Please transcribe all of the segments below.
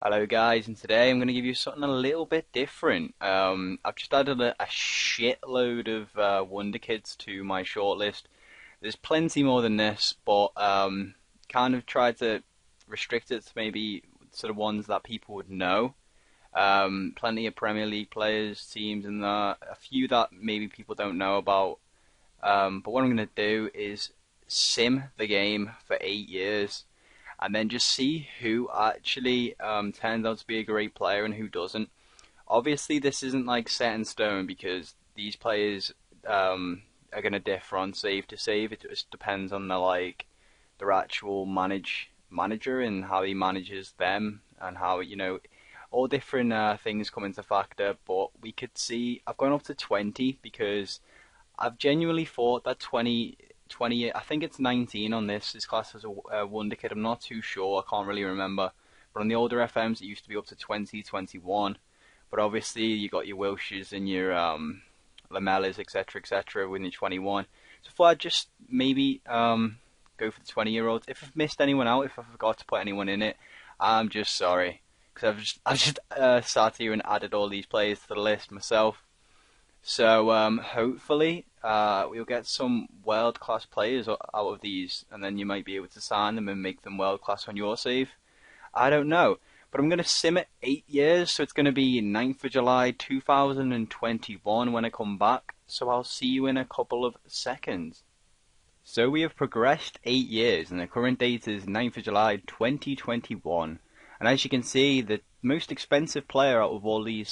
Hello guys, and today I'm going to give you something a little bit different. I've just added a shitload of Wonderkids to my shortlist. There's plenty more than this, but kind of tried to restrict it to maybe sort of ones that people would know. Plenty of Premier League players, teams, and a few that maybe people don't know about. But what I'm going to do is sim the game for 8 years and then just see who actually turns out to be a great player and who doesn't. Obviously, this isn't like set in stone because these players are going to differ on save to save. It just depends on their actual manager and how he manages them and how all different things come into factor. But we could see I've gone up to 20 because I've genuinely thought that 20, I think it's 19 on this. This class as a Wonder Kid. I'm not too sure. I can't really remember. But on the older FMs, it used to be up to 20, 21. But obviously, you got your Wilshires and your Lamellas, etc., when you're 21. So I thought I'd just maybe go for the 20-year-olds. If I've missed anyone out, if I forgot to put anyone in it, I'm just sorry. Because I've just sat here and added all these players to the list myself. So hopefully we'll get some world-class players out of these, and then you might be able to sign them and make them world-class on your save. I don't know, but I'm going to sim it 8 years, so it's going to be 9th of July 2021 when I come back. So I'll see you in a couple of seconds. So we have progressed 8 years, and the current date is 9th of July 2021. And as you can see, the most expensive player out of all the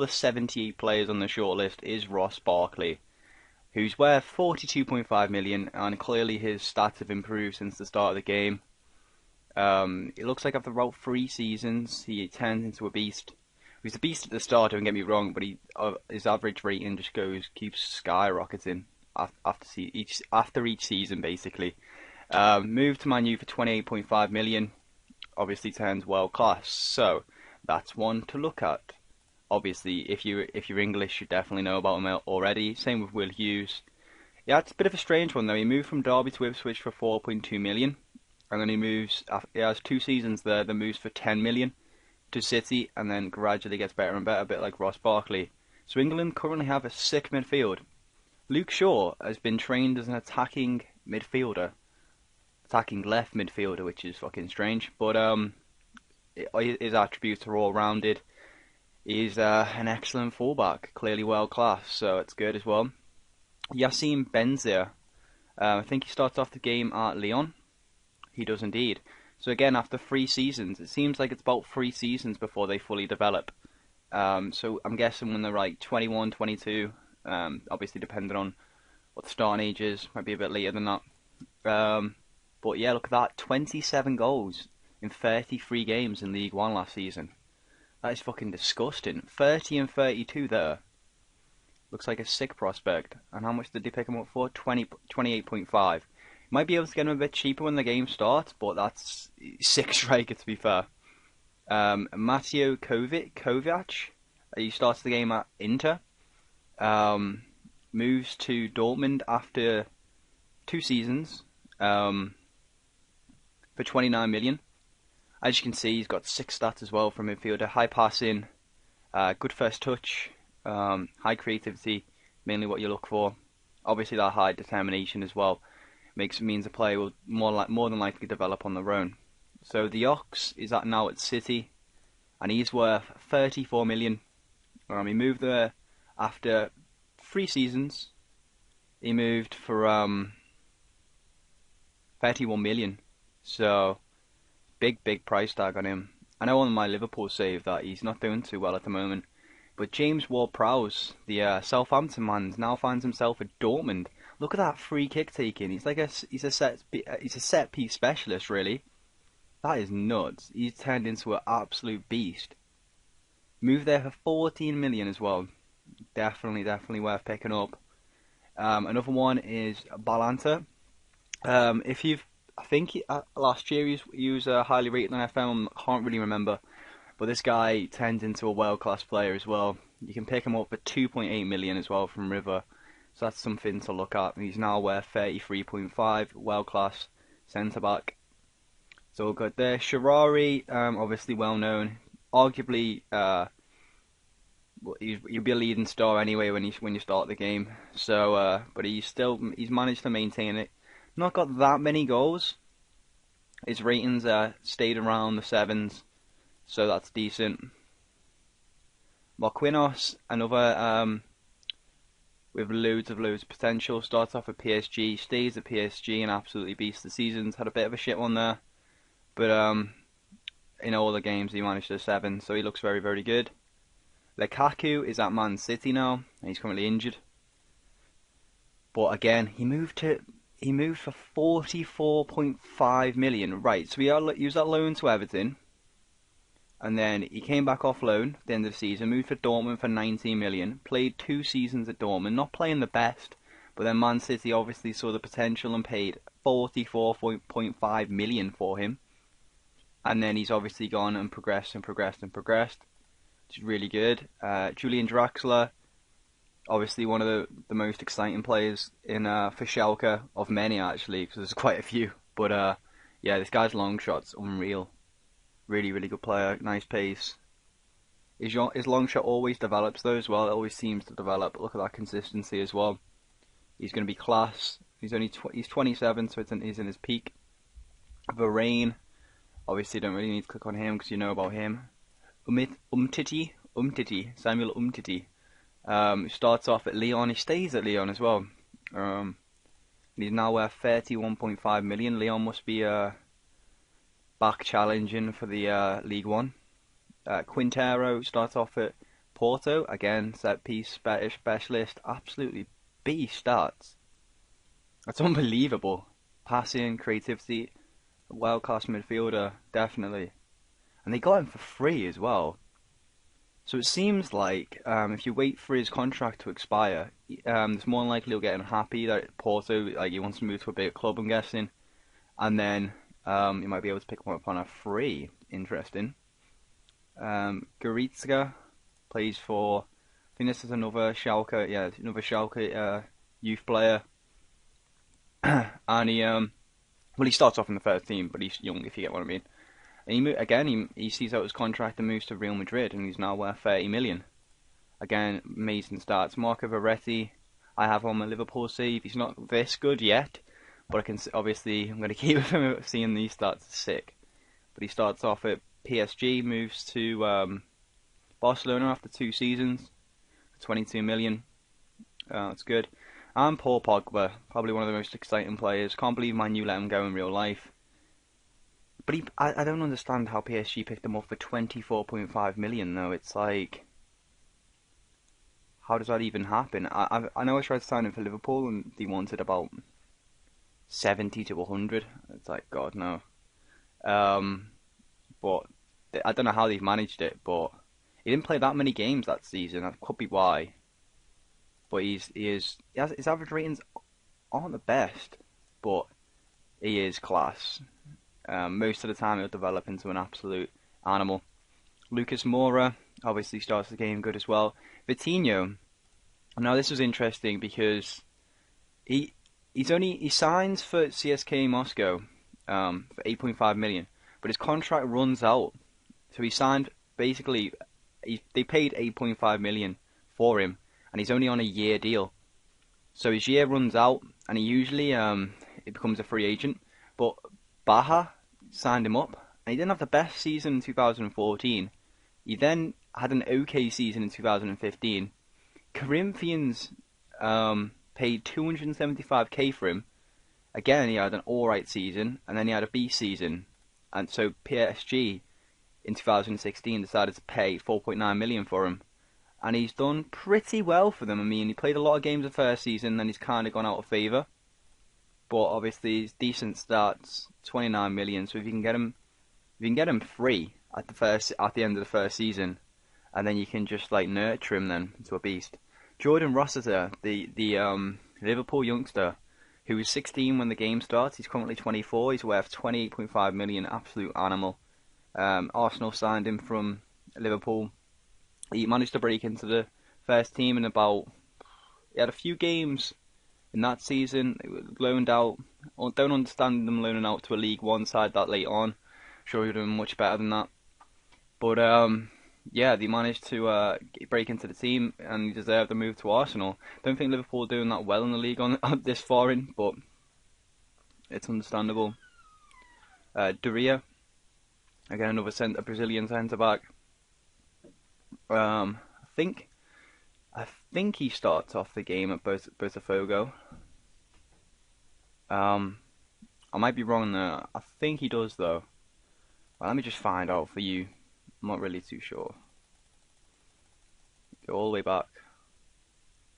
78 players on the shortlist is Ross Barkley, who's worth 42.5 million, and clearly his stats have improved since the start of the game. It looks like after about 3 seasons, he turns into a beast. He's a beast at the start, don't get me wrong, but his average rating just keeps skyrocketing after each season, basically. Moved to Man U for 28.5 million. Obviously turns world class, so that's one to look at. Obviously, if you're English, you definitely know about him already. Same with Will Hughes. Yeah, it's a bit of a strange one though. He moved from Derby to Ipswich for 4.2 million, and then he has 2 seasons there. Then moves for 10 million to City, and then gradually gets better and better, a bit like Ross Barkley. So England currently have a sick midfield. Luke Shaw has been trained as an attacking left midfielder, which is fucking strange. But his attributes are all rounded. He's an excellent fullback, clearly world class, so it's good as well. Yassine Benzia, I think he starts off the game at Lyon. He does indeed. So again, after 3 seasons, it seems like it's about 3 seasons before they fully develop. So I'm guessing when they're like 21, 22, obviously depending on what the starting age is, might be a bit later than that. But yeah, look at that, 27 goals in 33 games in League One last season. That is fucking disgusting. 30 and 32 there. Looks like a sick prospect. And how much did they pick him up for? 28.5. Might be able to get him a bit cheaper when the game starts, but that's sick striker to be fair. Mateo Kovac, he starts the game at Inter. Moves to Dortmund after 2 seasons. For 29 million. As you can see, he's got 6 stats as well from midfielder: high passing, good first touch, high creativity, mainly what you look for. Obviously, that high determination as well means a player will more than likely develop on their own. So the Ox is now at City, and he's worth 34 million. He moved there after 3 seasons. He moved for 31 million. So, big price tag on him. I know on my Liverpool save that he's not doing too well at the moment. But James Ward-Prowse, the Southampton man, now finds himself at Dortmund. Look at that free kick taking. He's a set piece specialist, really. That is nuts. He's turned into an absolute beast. Moved there for 14 million as well. Definitely worth picking up. Another one is Balanta. I think last year he was highly rated on FM. I can't really remember, but this guy turns into a world-class player as well. You can pick him up for 2.8 million as well from River, so that's something to look at. He's now worth 33.5, world-class centre back. It's all good there. Sharari, obviously well known. Arguably, you'll be a leading star anyway when you start the game. So, but he's managed to maintain it. Not got that many goals. His ratings stayed around the sevens, so that's decent. Marquinhos, another with loads of potential. Starts off at PSG, stays at PSG, and absolutely beasts the seasons. Had a bit of a shit one there, but in all the games he managed a 7, so he looks very, very good. Lukaku is at Man City now, and he's currently injured. But again, he moved for 44.5 million. Right, so he was at loan to Everton, and then he came back off loan at the end of the season, moved for Dortmund for 19 million, played 2 seasons at Dortmund, not playing the best, but then Man City obviously saw the potential and paid 44.5 million for him. And then he's obviously gone and progressed, which is really good. Julian Draxler, obviously one of the most exciting players in for Schalke, of many actually, because there's quite a few. But yeah, this guy's long shot's unreal. Really, really good player, nice pace. His long shot always develops though as well. It always seems to develop. Look at that consistency as well. He's going to be class. He's he's 27, so he's in his peak. Varane, obviously don't really need to click on him because you know about him. Samuel Umtiti. Starts off at Lyon. He stays at Lyon as well. And he's now worth 31.5 million. Lyon must be back challenging for the League One. Quintero starts off at Porto. Again, set piece specialist. Absolutely beast stats. That's unbelievable. Passing, creativity, world class midfielder, definitely. And they got him for free as well. So it seems like if you wait for his contract to expire, it's more than likely he'll get unhappy that Porto, like he wants to move to a bigger club, I'm guessing. And then you might be able to pick one up on a free. Interesting. Goretzka plays for, I think this is another Schalke, youth player. And he starts off in the first team, but he's young, if you get what I mean. And he sees out his contract and moves to Real Madrid, and he's now worth 30 million. Again, amazing starts. Marco Verratti, I have on my Liverpool save. He's not this good yet, but I'm going to keep him. Seeing these stats is sick. But he starts off at PSG, moves to Barcelona after 2 seasons, 22 million. That's good. And Paul Pogba, probably one of the most exciting players. Can't believe Man U let him go in real life. But I don't understand how PSG picked him up for 24.5 million though. It's like, how does that even happen? I know I tried to sign him for Liverpool and they wanted about 70 to 100. It's like, God, no. But I don't know how they've managed it, but he didn't play that many games that season. That could be why. But his average ratings aren't the best, but he is class. Most of the time he'll develop into an absolute animal. Lucas Moura obviously starts the game good as well. Vitinho. Now this was interesting because he signs for CSKA Moscow for 8.5 million, but his contract runs out. So he signed basically they paid 8.5 million for him, and he's only on a year deal. So his year runs out, and he usually it becomes a free agent. But Baja signed him up, and he didn't have the best season in 2014. He then had an okay season in 2015. Corinthians paid 275k for him. Again, he had an alright season, and then he had a B season. And so PSG in 2016 decided to pay 4.9 million for him. And he's done pretty well for them. I mean, he played a lot of games the first season, then he's kind of gone out of favour. But obviously, he's decent stats, 29 million. So if you can get him free at the end of the first season, and then you can just like nurture him then into a beast. Jordan Rossiter, the Liverpool youngster, who was 16 when the game starts. He's currently 24. He's worth 28.5 million. Absolute animal. Arsenal signed him from Liverpool. He managed to break into the first team in he had a few games in that season. It was loaned out. I don't understand them loaning out to a League One side that late on. Sure, he would have done much better than that. But yeah, they managed to break into the team, and he deserved a move to Arsenal. Don't think Liverpool are doing that well in the league on this far in, but it's understandable. Doria, again another a Brazilian centre back. I think he starts off the game at Botafogo. I might be wrong there. I think he does though. Well, let me just find out for you. I'm not really too sure. Go all the way back.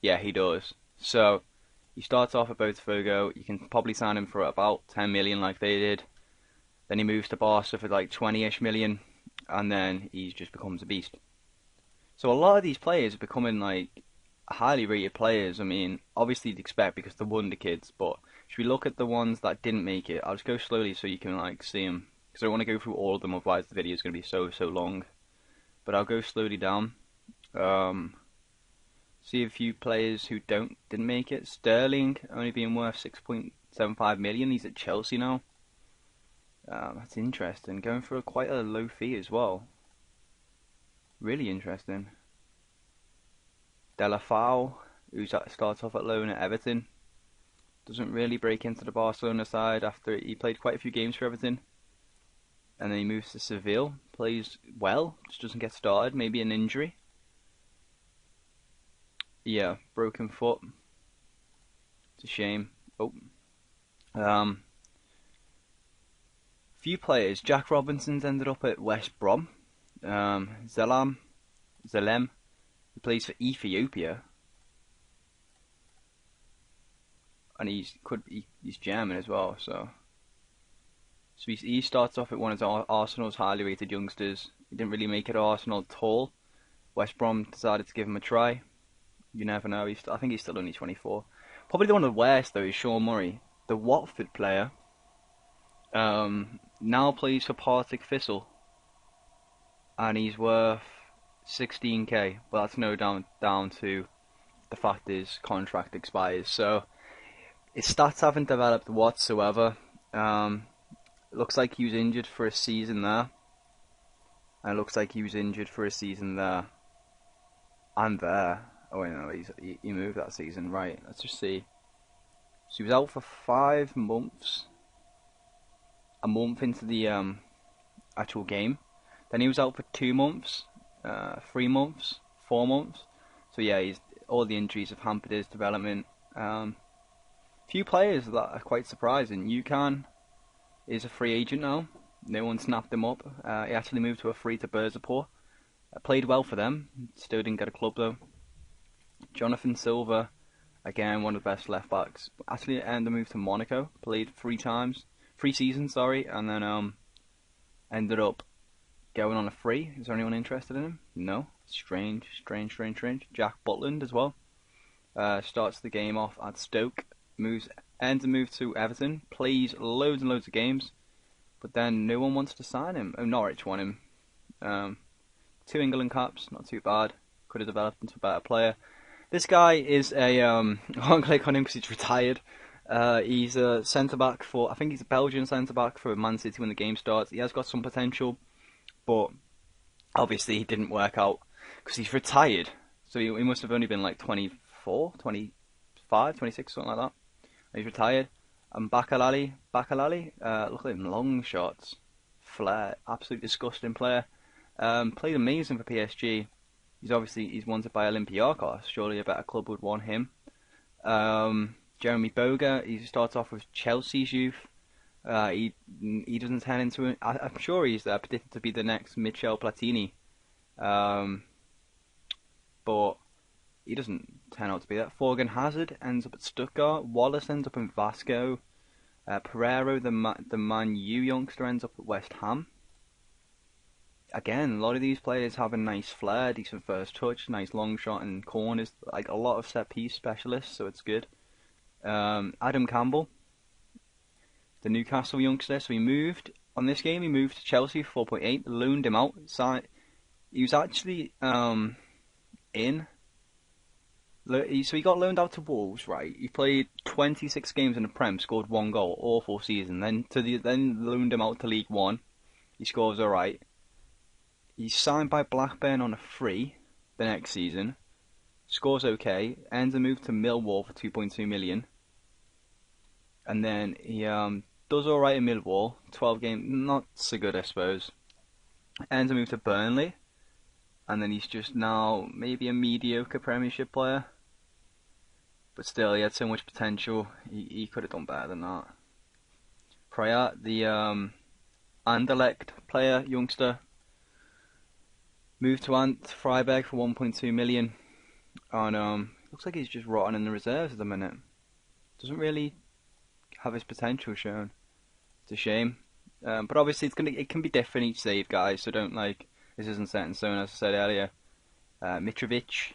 Yeah, he does. So he starts off at Botafogo. You can probably sign him for about 10 million, like they did. Then he moves to Barca for like 20-ish million, and then he just becomes a beast. So a lot of these players are becoming like highly rated players. I mean, obviously you'd expect because they're Wonderkids, but should we look at the ones that didn't make it? I'll just go slowly so you can like see them, because I don't want to go through all of them, otherwise the video is going to be so long. But I'll go slowly down. See a few players who didn't make it. Sterling only being worth 6.75 million. He's at Chelsea now. That's interesting. Going for quite a low fee as well. Really interesting. Delafau, who starts off at loan at Everton, doesn't really break into the Barcelona side after he played quite a few games for Everton. And then he moves to Seville, plays well, just doesn't get started, maybe an injury. Yeah, broken foot. It's a shame. Few players. Jack Robinson's ended up at West Brom. Zelem, who plays for Ethiopia. And he's German as well, so he starts off at one of Arsenal's highly rated youngsters. He didn't really make it at Arsenal at all. West Brom decided to give him a try. You never know. I think he's still only 24. Probably the one of the worst though is Sean Murray, the Watford player. Now plays for Partick Thistle, and he's worth 16k. But that's no down to the fact his contract expires. So his stats haven't developed whatsoever. It looks like he was injured for a season there. And it looks like he was injured for a season there. And there. Oh wait, no, he moved that season. Right, let's just see. So he was out for 5 months. A month into the actual game. Then he was out for 2 months, 3 months, 4 months. So yeah, all the injuries have hampered his development. Few players that are quite surprising. UCAN is a free agent now. No one snapped him up. He actually moved to a free to Berzapor. Played well for them. Still didn't get a club though. Jonathan Silva, again one of the best left backs. Actually ended the move to Monaco. Played 3 seasons, and then ended up going on a free. Is there anyone interested in him? No. Strange. Jack Butland as well. Starts the game off at Stoke. Ends a move to Everton. Plays loads and loads of games. But then no one wants to sign him. Oh, Norwich want him. 2 England caps, not too bad. Could have developed into a better player. This guy is a... I won't click on him because he's retired. He's a centre-back I think he's a Belgian centre-back for Man City when the game starts. He has got some potential, but obviously he didn't work out because he's retired. So he must have only been like 24, 25, 26, something like that. He's retired. And Bakalali, look at him, long shots, flair, absolute disgusting player. Played amazing for PSG. He's wanted by Olympiacos. Surely a better club would want him. Jeremy Berger, he starts off with Chelsea's youth. He doesn't turn into it. I'm sure he's predicted to be the next Michel Platini. But he doesn't turn out to be that. Thorgan Hazard ends up at Stuttgart. Wallace ends up in Vasco. Pereiro, the Man U youngster, ends up at West Ham. Again, a lot of these players have a nice flair, decent first touch, nice long shot and corners, like a lot of set piece specialists, so it's good. Adam Campbell, the Newcastle youngster, so he moved to Chelsea for 4.8, loaned him out. He was actually so he got loaned out to Wolves, right? He played 26 games in the Prem, scored 1 goal, awful season. Then loaned him out to League One, He scores alright. He's signed by Blackburn on a free the next season. Scores okay. Ends a move to Millwall for 2.2 million. And then he does alright in Millwall. 12 games, not so good, I suppose. Ends a move to Burnley. And then he's just now maybe a mediocre Premiership player. But still, he had so much potential. He could have done better than that. Prior, the Anderlecht player, youngster, moved to Freiburg for 1.2 million. And looks like he's just rotting in the reserves at the minute. Doesn't really have his potential shown. It's a shame. But obviously it can be different each save, guys, so don't this isn't set in stone, as I said earlier. Mitrovic.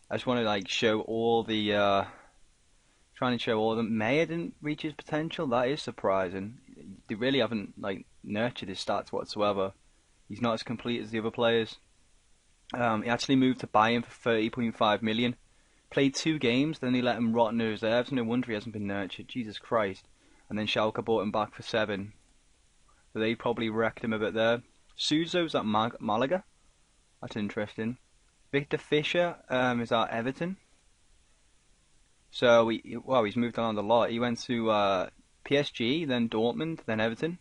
I just want to show all the trying to show all of them. Mayer didn't reach his potential. That is surprising. They really haven't nurtured his stats whatsoever. He's not as complete as the other players. He actually moved to Bayern for 30.5 million. Played 2 games, then they let him rot in the reserves. No wonder he hasn't been nurtured. Jesus Christ. And then Schalke bought him back for 7. So they probably wrecked him a bit there. Suzo's at Malaga. That's interesting. Victor Fischer is at Everton. So he's moved on a lot. He went to PSG, then Dortmund, then Everton.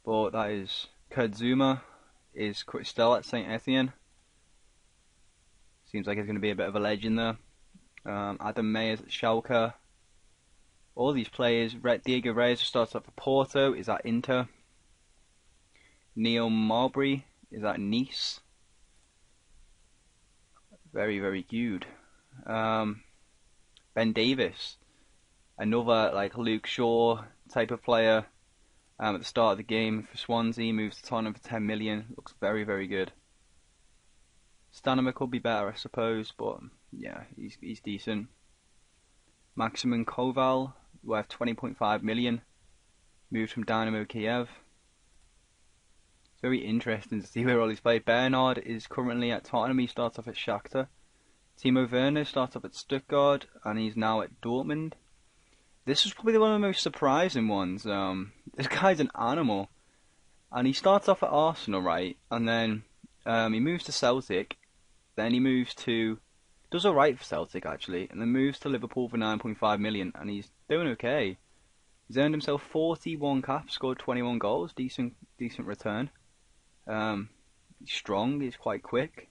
But that is Kurtzuma is still at Saint Etienne. Seems like he's going to be a bit of a legend there. Adam Meyers at Schalke. All these players. Diego Reyes starts off for Porto. Is at Inter. Neil Marbury is at Nice. Very, very good. Ben Davis, another Luke Shaw type of player. At the start of the game for Swansea, moves to Tottenham for 10 million. Looks very, very good. Stanima could be better, I suppose, but yeah, he's decent. Maximin Koval, worth 20.5 million, moved from Dynamo Kiev. It's very interesting to see where all these play. Bernard is currently at Tottenham. He starts off at Shakhtar. Timo Werner starts off at Stuttgart, and he's now at Dortmund. This was probably one of the most surprising ones. This guy's an animal, and he starts off at Arsenal, right? And then he moves to Celtic. Then he does alright for Celtic actually, and then moves to Liverpool for 9.5 million, and he's doing okay. He's earned himself 41 caps, scored 21 goals, decent return. He's strong, he's quite quick.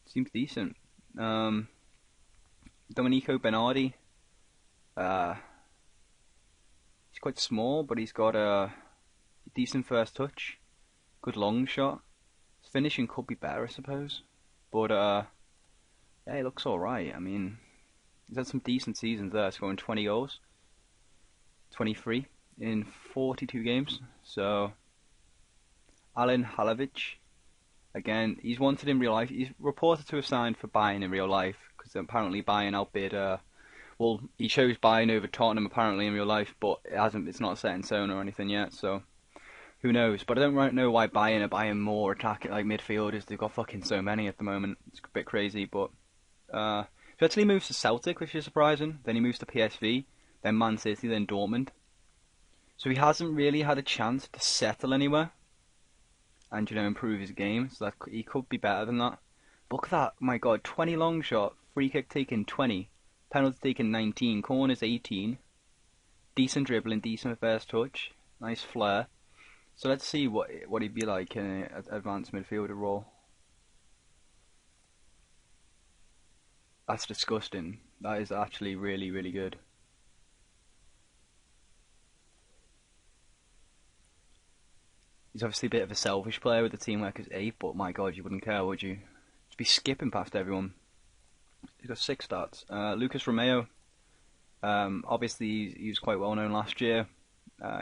Seems decent. Domenico Bernardi. He's quite small, but he's got a decent first touch. Good long shot. His finishing could be better, I suppose. But yeah, he looks alright. I mean, he's had some decent seasons there, scoring 20 goals. 23 in 42 games. So, Alan Halovic. Again, he's wanted in real life. He's reported to have signed for Bayern in real life, because apparently Bayern outbid. He chose Bayern over Tottenham apparently in real life, but it's not set in stone or anything yet. So who knows? But I don't right know why Bayern are buying more attacking midfielders. They've got fucking so many at the moment. It's a bit crazy. But he actually moves to Celtic, which is surprising. Then he moves to PSV, then Man City, then Dortmund. So he hasn't really had a chance to settle anywhere and improve his game, so that he could be better than that. But look at that, my god, 20 long shot, free kick taken 20, penalty taken 19, corners 18, decent dribbling, decent first touch, nice flair. So let's see what he'd be like in an advanced midfielder role. That's disgusting. That is actually really, really good. He's obviously a bit of a selfish player with the teamwork as 8, but my god, you wouldn't care, would you? Just be skipping past everyone. He's got 6 stats. Lucas Romeo, obviously he was quite well known last year.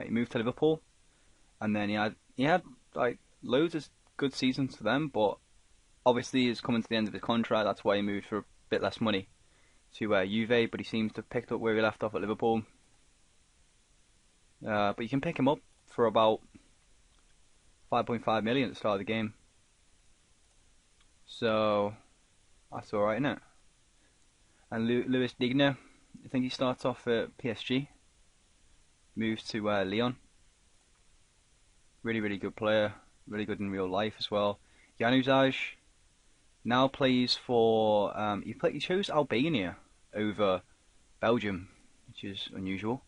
He moved to Liverpool, and then he had loads of good seasons for them, but obviously he's coming to the end of his contract. That's why he moved for a bit less money to Juve, but he seems to have picked up where he left off at Liverpool. But you can pick him up for about 5.5 million at the start of the game. So that's alright, isn't it? And Luis Digna, I think he starts off at PSG, moves to Lyon. Really, really good player. Really good in real life as well. Januzaj now plays for he chose Albania over Belgium, which is unusual.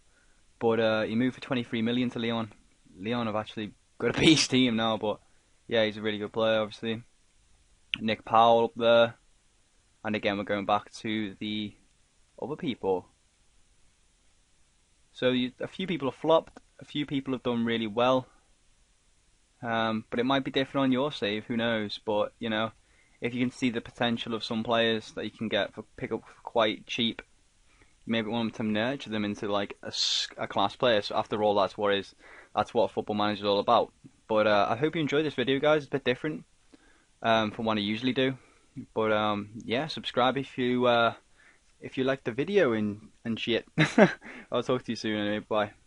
But he moved for 23 million to Lyon. Lyon have actually got a beast team now, but yeah, he's a really good player, obviously. Nick Powell up there, and again we're going back to the other people. So a few people have flopped, a few people have done really well. But it might be different on your save, who knows? But you know, if you can see the potential of some players that you can pick up for quite cheap, you maybe want to nurture them into like a class player. So after all, that's what a football manager is all about. But I hope you enjoyed this video, guys. It's a bit different from what I usually do. But yeah, subscribe if you like the video and shit. I'll talk to you soon anyway. Bye.